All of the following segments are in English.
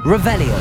Revelio.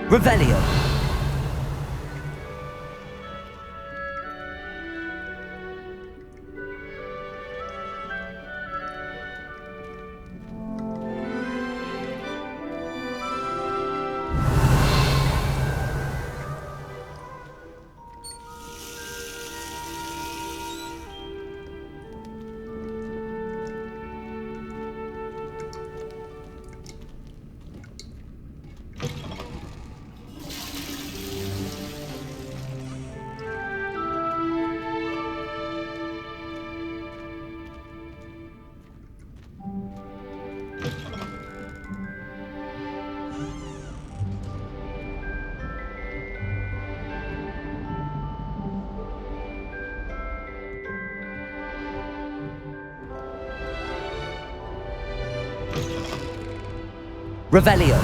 Revelio. Revelio.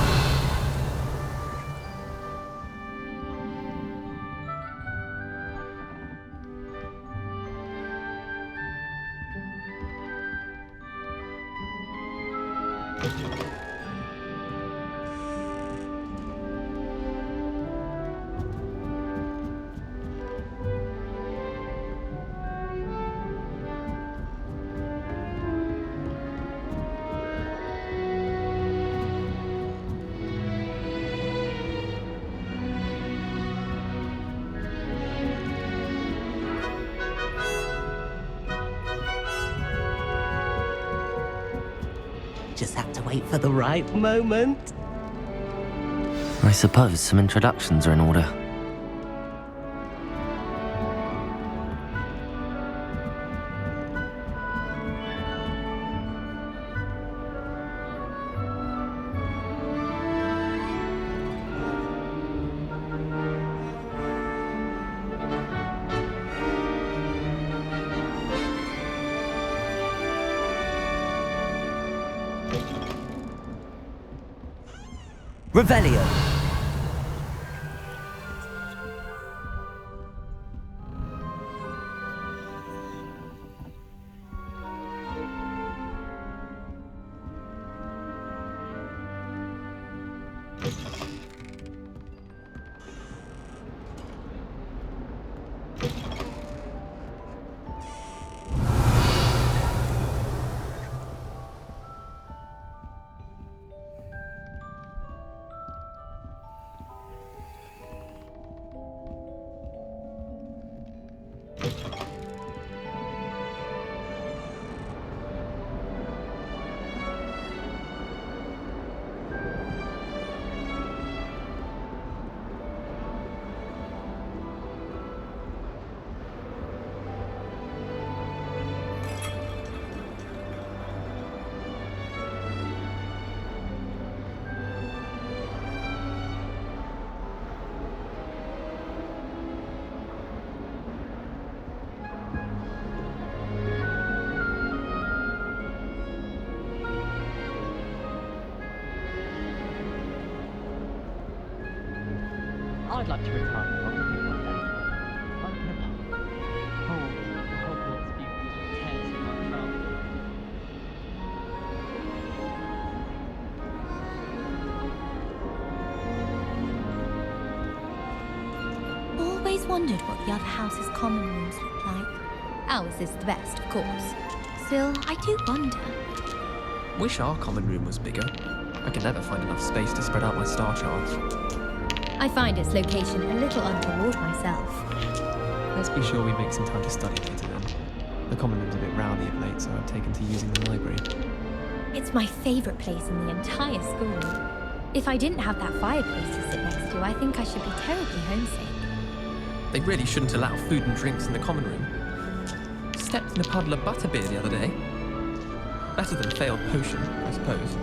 Just have to wait for the right moment. I suppose some introductions are in order. Revelio. I'd like to retire from the one day. Open a pub. Hold the Hogwarts pupils with tears in my childhood. Always wondered what the other house's common rooms look like. Ours is the best, of course. Still, I do wonder. Wish our common room was bigger. I can never find enough space to spread out my star charts. I find its location a little untoward myself. Let's be sure we make some time to study later then. The common room's a bit rowdy of late, so I've taken to using the library. It's my favourite place in the entire school. If I didn't have that fireplace to sit next to, I think I should be terribly homesick. They really shouldn't allow food and drinks in the common room. Stepped in a puddle of butterbeer the other day. Better than failed potion, I suppose.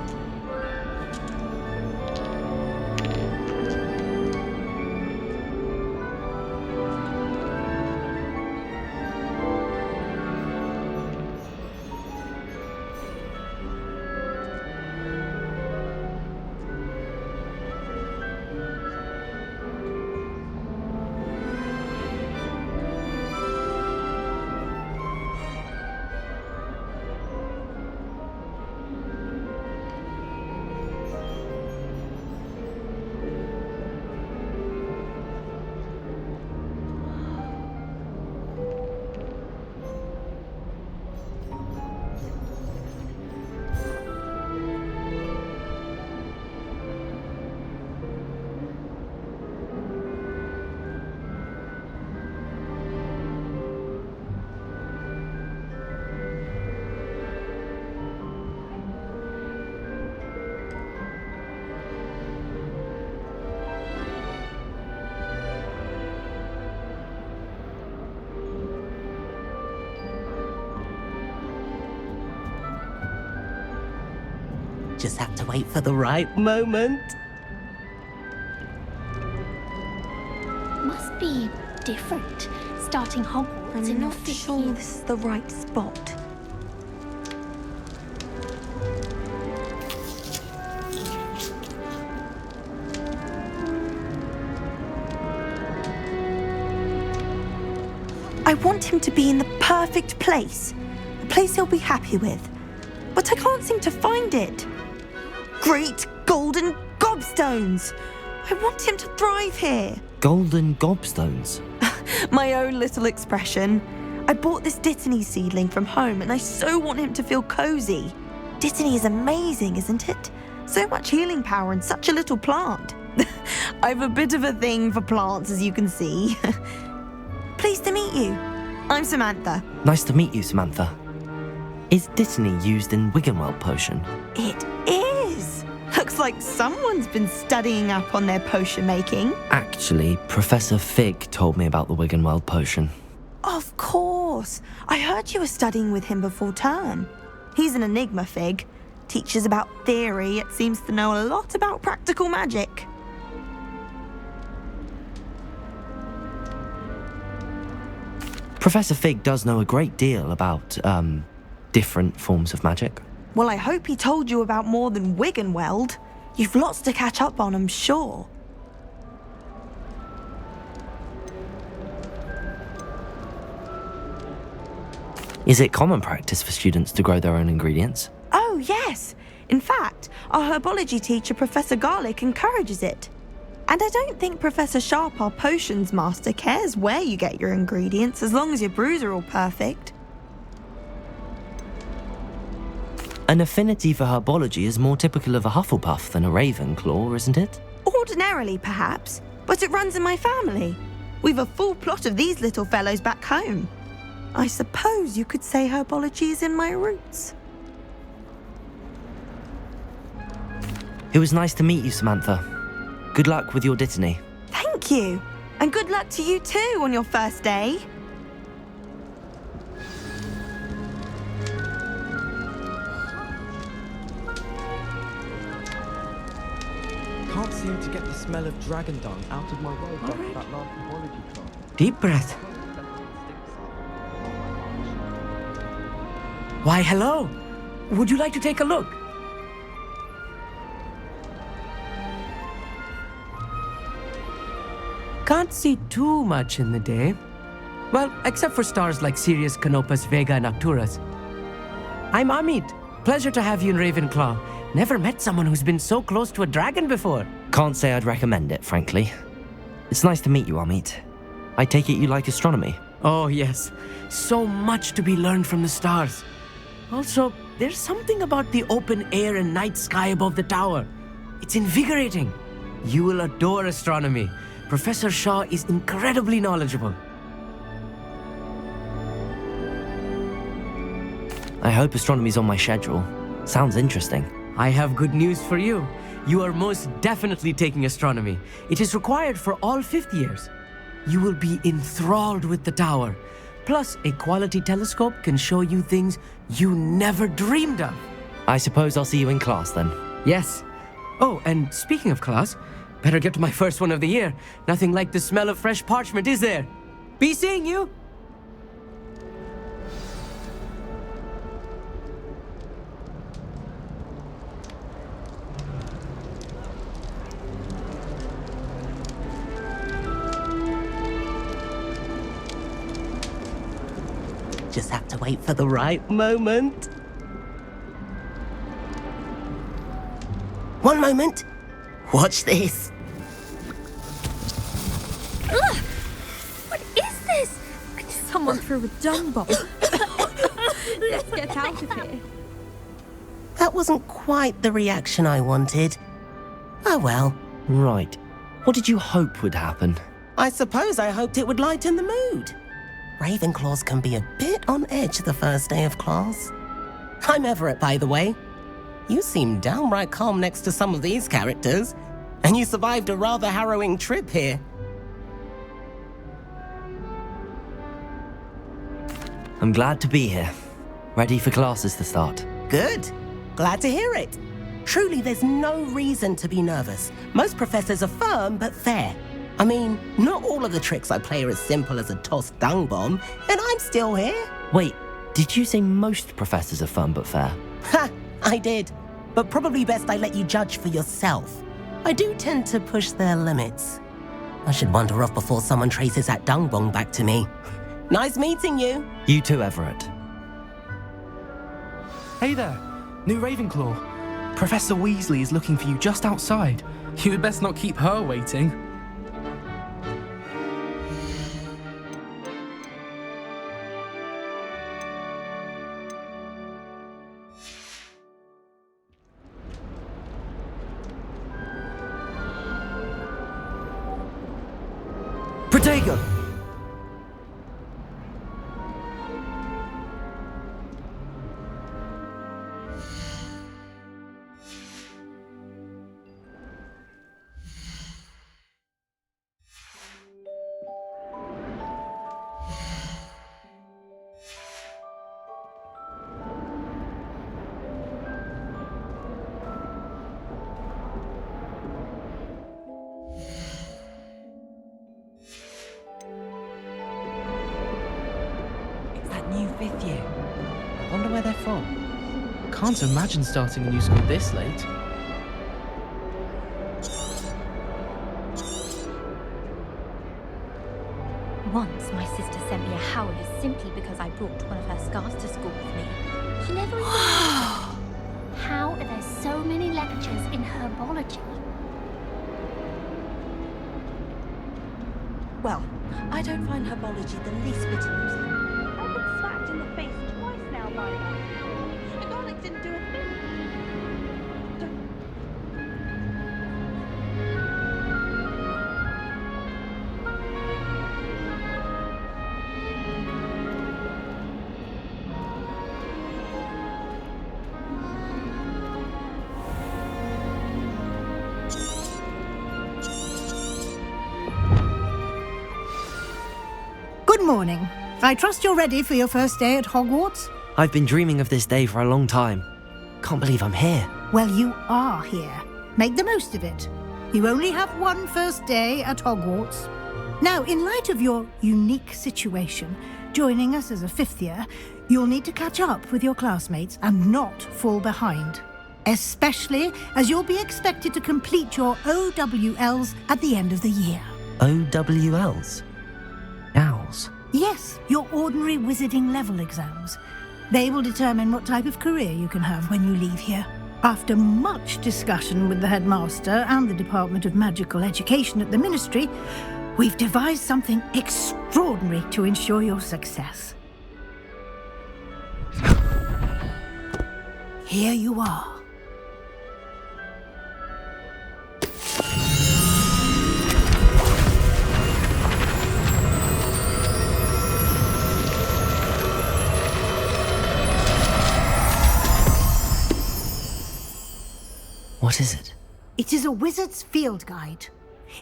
Just have to wait for the right moment. Must be different, starting Hogwarts in I'm the not fifth sure year. this is the right spot. I want him to be in the perfect place, a place he'll be happy with. But I can't seem to find it. Great golden gobstones! I want him to thrive here. Golden gobstones. My own little expression. I bought this Dittany seedling from home and I so want him to feel cozy. Dittany is amazing, isn't it? So much healing power in such a little plant. I've a bit of a thing for plants, as you can see. Pleased to meet you. I'm Samantha. Nice to meet you, Samantha. Is Dittany used in Wiggenweld potion? It is. Looks like someone's been studying up on their potion making. Actually, Professor Fig told me about the Wiggenweld potion. Of course. I heard you were studying with him before term. He's an enigma, Fig. Teaches about theory, yet seems to know a lot about practical magic. Professor Fig does know a great deal about, different forms of magic. Well, I hope he told you about more than Wiggenweld. You've lots to catch up on, I'm sure. Is it common practice for students to grow their own ingredients? Oh, yes. In fact, our herbology teacher, Professor Garlick, encourages it. And I don't think Professor Sharp, our potions master, cares where you get your ingredients as long as your brews are all perfect. An affinity for herbology is more typical of a Hufflepuff than a Ravenclaw, isn't it? Ordinarily, perhaps, but it runs in my family. We've a full plot of these little fellows back home. I suppose you could say herbology is in my roots. It was nice to meet you, Samantha. Good luck with your Dittany. Thank you. And good luck to you too on your first day. Can't seem to get the smell of dragon dung out of my robe after that last herbology class. Deep breath. Why, hello. Would you like to take a look? Can't see too much in the day. Well, except for stars like Sirius, Canopus, Vega, and Arcturus. I'm Amit. Pleasure to have you in Ravenclaw. Never met someone who's been so close to a dragon before. Can't say I'd recommend it, frankly. It's nice to meet you, Amit. I take it you like astronomy. Oh, yes. So much to be learned from the stars. Also, there's something about the open air and night sky above the tower. It's invigorating. You will adore astronomy. Professor Shaw is incredibly knowledgeable. I hope astronomy's on my schedule. Sounds interesting. I have good news for you. You are most definitely taking astronomy. It is required for all 5th years. You will be enthralled with the tower. Plus, a quality telescope can show you things you never dreamed of. I suppose I'll see you in class then. Yes. Oh, and speaking of class, better get to my first one of the year. Nothing like the smell of fresh parchment, is there? Be seeing you! Just have to wait for the right moment. One moment. Watch this. Ugh! What is this? Someone threw a dung bomb. Let's get out of here. That wasn't quite the reaction I wanted. Oh well. Right. What did you hope would happen? I suppose I hoped it would lighten the mood. Ravenclaws can be a bit on edge the first day of class. I'm Everett, by the way. You seem downright calm next to some of these characters, and you survived a rather harrowing trip here. I'm glad to be here. Ready for classes to start. Good. Glad to hear it. Truly, there's no reason to be nervous. Most professors are firm but fair. I mean, not all of the tricks I play are as simple as a tossed dung bomb, and I'm still here. Wait, did you say most professors are fun but fair? Ha! I did. But probably best I let you judge for yourself. I do tend to push their limits. I should wander off before someone traces that dung bomb back to me. Nice meeting you. You too, Everett. Hey there, new Ravenclaw. Professor Weasley is looking for you just outside. You had best not keep her waiting. Protego! New fifth year. I wonder where they're from. Can't imagine starting a new school this late. Once my sister sent me a howler simply because I brought one of her scarves to school with me. She never even How are there so many lectures in herbology? Well, I don't find herbology the least bit amusing. I've been smacked in the face twice now by that. McGonagall didn't do a thing. Good morning. I trust you're ready for your first day at Hogwarts? I've been dreaming of this day for a long time. Can't believe I'm here. Well, you are here. Make the most of it. You only have one first day at Hogwarts. Now, in light of your unique situation, joining us as a fifth year, you'll need to catch up with your classmates and not fall behind. Especially as you'll be expected to complete your OWLs at the end of the year. OWLs? Owls? Yes, your ordinary wizarding level exams. They will determine what type of career you can have when you leave here. After much discussion with the headmaster and the Department of Magical Education at the Ministry, we've devised something extraordinary to ensure your success. Here you are. What is it? It is a wizard's field guide.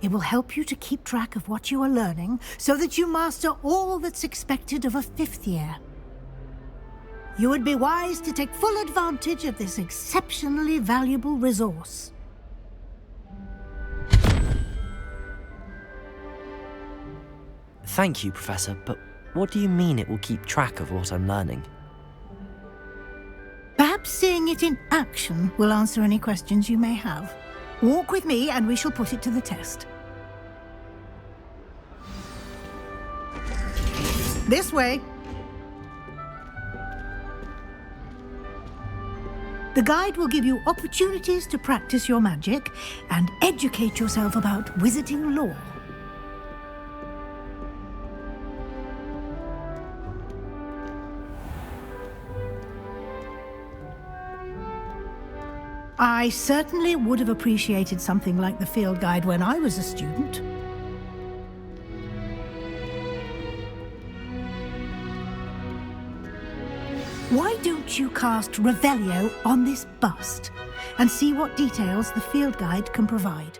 It will help you to keep track of what you are learning so that you master all that's expected of a 5th year. You would be wise to take full advantage of this exceptionally valuable resource. Thank you, Professor, but what do you mean it will keep track of what I'm learning? Perhaps seeing it in action will answer any questions you may have. Walk with me and we shall put it to the test. This way. The guide will give you opportunities to practice your magic and educate yourself about wizarding lore. I certainly would have appreciated something like the field guide when I was a student. Why don't you cast Revelio on this bust and see what details the field guide can provide?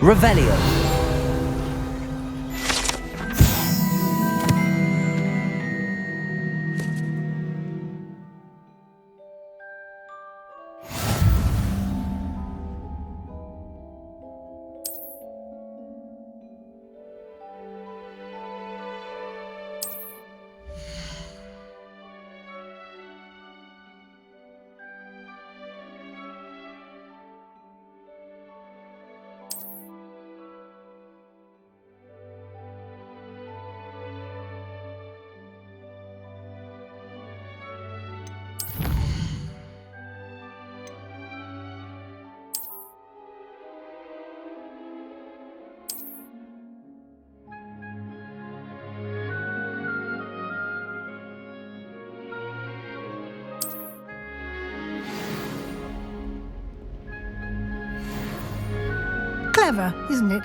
Revelio. Clever, isn't it?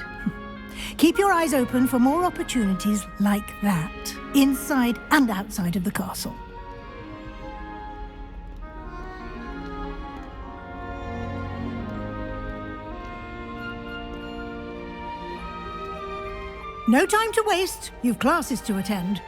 Keep your eyes open for more opportunities like that, inside and outside of the castle. No time to waste. You've classes to attend.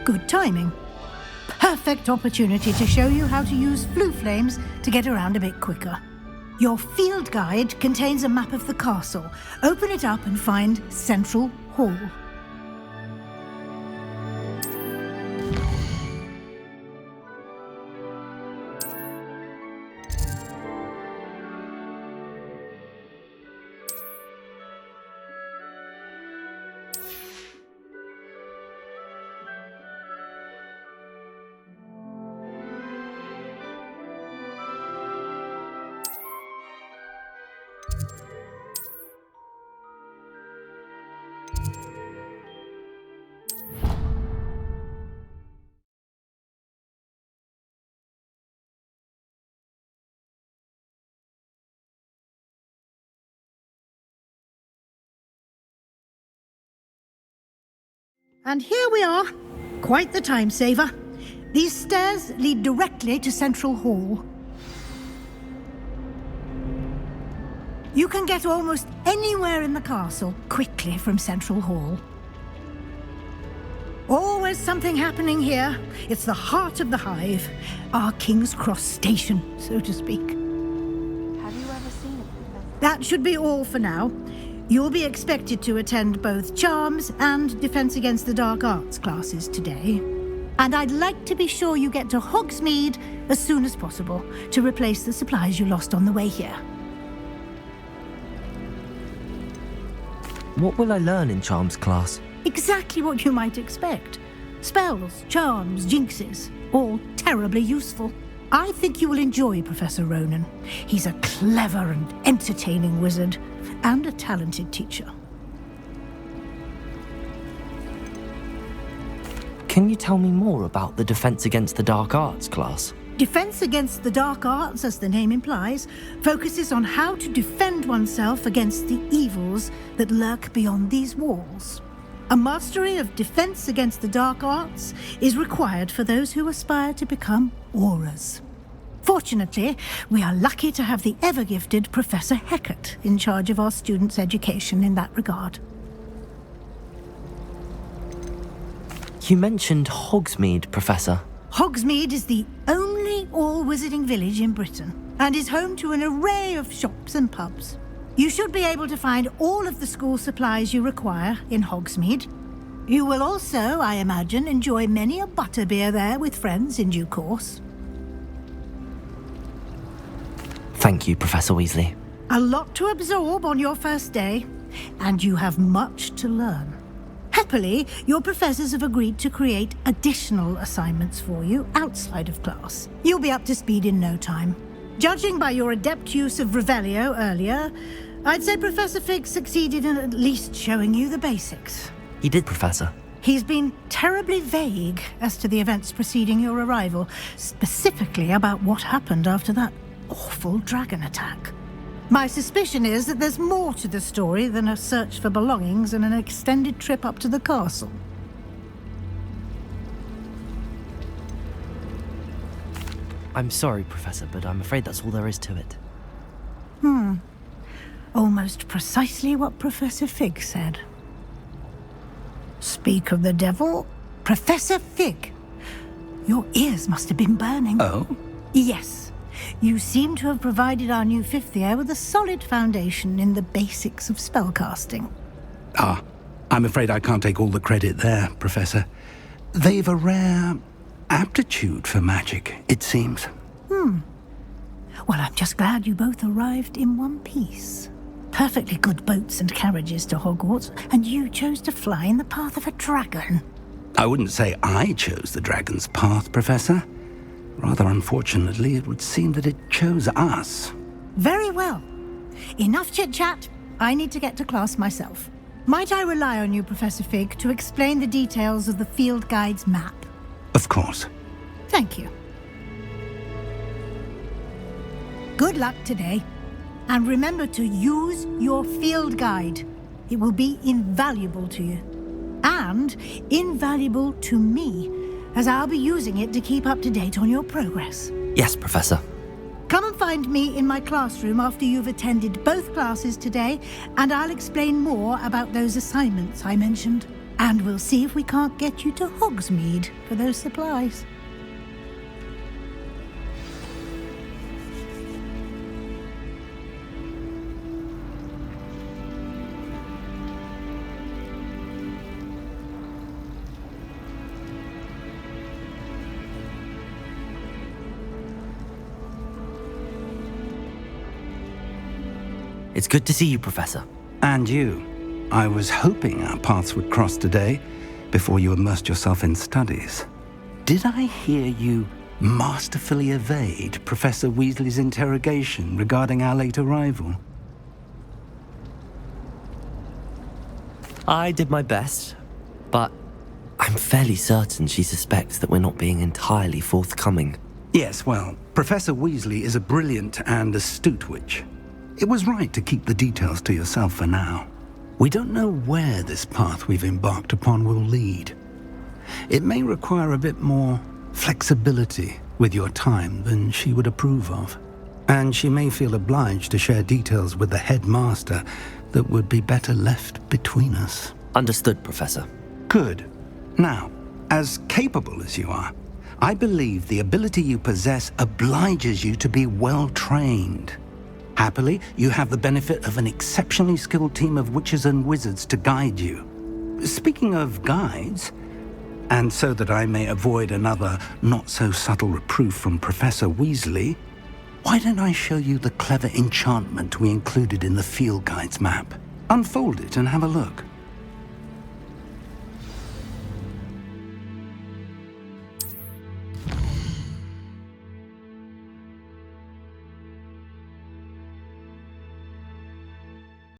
Good timing. Perfect opportunity to show you how to use flue flames to get around a bit quicker. Your field guide contains a map of the castle. Open it up and find Central Hall. And here we are. Quite the time saver. These stairs lead directly to Central Hall. You can get almost anywhere in the castle quickly from Central Hall. Always something happening here. It's the heart of the hive. Our King's Cross station, so to speak. Have you ever seen it, Professor? That should be all for now. You'll be expected to attend both Charms and Defense Against the Dark Arts classes today. And I'd like to be sure you get to Hogsmeade as soon as possible to replace the supplies you lost on the way here. What will I learn in Charms class? Exactly what you might expect. Spells, charms, jinxes, all terribly useful. I think you will enjoy Professor Ronan. He's a clever and entertaining wizard, and a talented teacher. Can you tell me more about the Defense Against the Dark Arts class? Defense Against the Dark Arts, as the name implies, focuses on how to defend oneself against the evils that lurk beyond these walls. A mastery of Defense Against the Dark Arts is required for those who aspire to become auras. Fortunately, we are lucky to have the ever-gifted Professor Hecat in charge of our students' education in that regard. You mentioned Hogsmeade, Professor. Hogsmeade is the only all-wizarding village in Britain and is home to an array of shops and pubs. You should be able to find all of the school supplies you require in Hogsmeade. You will also, I imagine, enjoy many a butterbeer there with friends in due course. Thank you, Professor Weasley. A lot to absorb on your first day, and you have much to learn. Happily, your professors have agreed to create additional assignments for you outside of class. You'll be up to speed in no time. Judging by your adept use of Revelio earlier, I'd say Professor Fig succeeded in at least showing you the basics. He did, Professor. He's been terribly vague as to the events preceding your arrival, specifically about what happened after that awful dragon attack. My suspicion is that there's more to the story than a search for belongings and an extended trip up to the castle. I'm sorry, Professor, but I'm afraid that's all there is to it. Almost precisely what Professor Fig said. Speak of the devil, Professor Fig. Your ears must have been burning. Oh? Yes. You seem to have provided our new fifth year with a solid foundation in the basics of spellcasting. Ah, I'm afraid I can't take all the credit there, Professor. They've a rare aptitude for magic, it seems. Well, I'm just glad you both arrived in one piece. Perfectly good boats and carriages to Hogwarts, and you chose to fly in the path of a dragon. I wouldn't say I chose the dragon's path, Professor. Rather unfortunately, it would seem that it chose us. Very well. Enough chit-chat. I need to get to class myself. Might I rely on you, Professor Fig, to explain the details of the field guide's map? Of course. Thank you. Good luck today. And remember to use your field guide. It will be invaluable to you. And invaluable to me, as I'll be using it to keep up to date on your progress. Yes, Professor. Come and find me in my classroom after you've attended both classes today, and I'll explain more about those assignments I mentioned. And we'll see if we can't get you to Hogsmeade for those supplies. It's good to see you, Professor. And you. I was hoping our paths would cross today, before you immersed yourself in studies. Did I hear you masterfully evade Professor Weasley's interrogation regarding our late arrival? I did my best, but I'm fairly certain she suspects that we're not being entirely forthcoming. Yes, well, Professor Weasley is a brilliant and astute witch. It was right to keep the details to yourself for now. We don't know where this path we've embarked upon will lead. It may require a bit more flexibility with your time than she would approve of. And she may feel obliged to share details with the headmaster that would be better left between us. Understood, Professor. Good. Now, as capable as you are, I believe the ability you possess obliges you to be well trained. Happily, you have the benefit of an exceptionally skilled team of witches and wizards to guide you. Speaking of guides, and so that I may avoid another not-so-subtle reproof from Professor Weasley, why don't I show you the clever enchantment we included in the field guide's map? Unfold it and have a look.